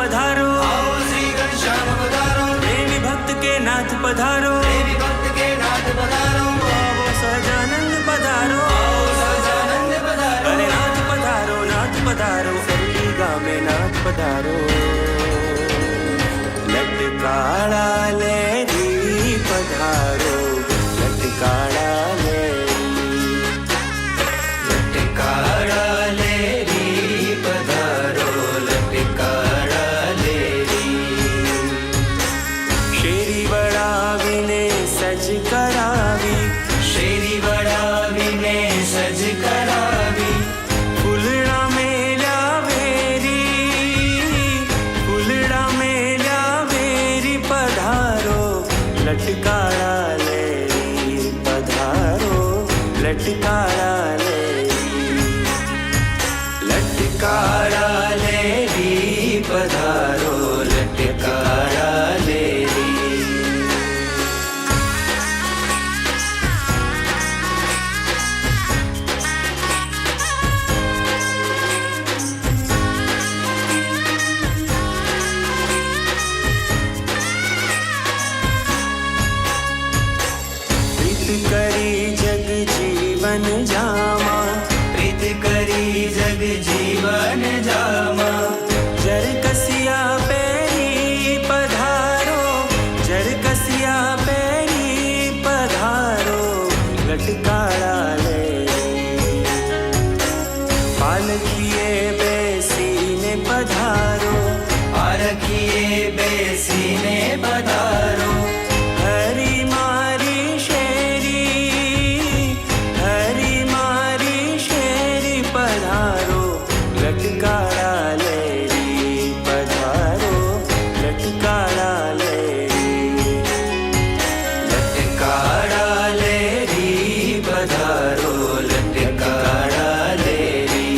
पधारो, आओ श्री घनश्याम पधारो, प्रेमी भक्त के नाथ पधारो, देवी भक्त के नाथ पधारो, आओ सहजानंद पधारो, आओ सहजानंद पधारो, अरे नाथ पधारो, नाथ पधारो, गामे नाथ पधारो। लटकाड़ा लेरी पधारो, लटकाड़ा लटकाड़ा लेरी पधारो, लटकाड़ा लेरी। शेरी बड़ावीने सज करावी, शेरी बड़ावीने सज करावी, फूलड़ा मेला वेरी, फूलड़ा मेला वेरी पधारो, लटकाड़ा लेरी पधारो, लटकाड़ा लटकाड़ा लेरी पधारो, लटकाड़ा लेरी। प्रीत करी जग जीवन जामा, प्रीत करी जग जीवन जामा, जर कसिया पेरी पधारो, जर कसिया पेरी पधारो, लटकाड़ा लेरी। पालकिए बेसीने पधारो, पालकिए बेसीने पधारो, हरी मारी शेरी, हरी मारी शेरी पधारो, लटकाड़ा लेरी पधारो, लटकाड़ा लेरी। लटकाड़ा लेरी पधारो, लटकाड़ा लेरी।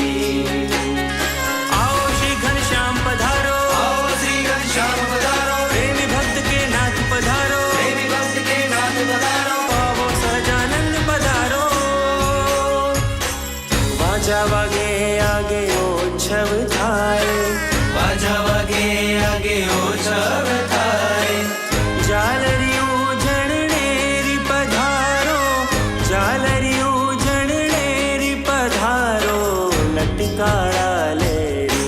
आओ श्री घनश्याम पधारो, आओ श्री घनश्याम पधारो, प्रेमी भक्त के नाथ पधारो, देवी भक्त के नाथ पधारो, आओ सहजानंद पधारो। वाजा वागे आगे ओछव थाए, बाजा वगे आगे ओछव थाए, जालरियूं जणनेरी पधारो, जालरियूं जणनेरी पधारो, लटकाड़ा लेरी।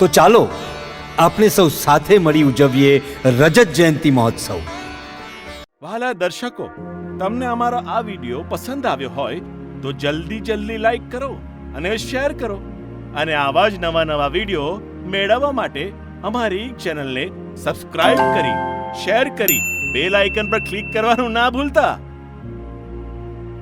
તો ચાલો આપણે સૌ સાથે મળી ઉજવીએ રજત જયંતિ મહોત્સવ. વહાલા દર્શકો, તમને અમારો આ વિડીયો પસંદ આવ્યો હોય તો જલ્દી લાઈક કરો અને શેર કરો અને આવા જ નવા વિડીયો મેળવવા માટે અમારી ચેનલને સબસ્ક્રાઇબ કરી, શેર કરી, બેલ આઇકન પર ક્લિક કરવાનું ના ભૂલતા.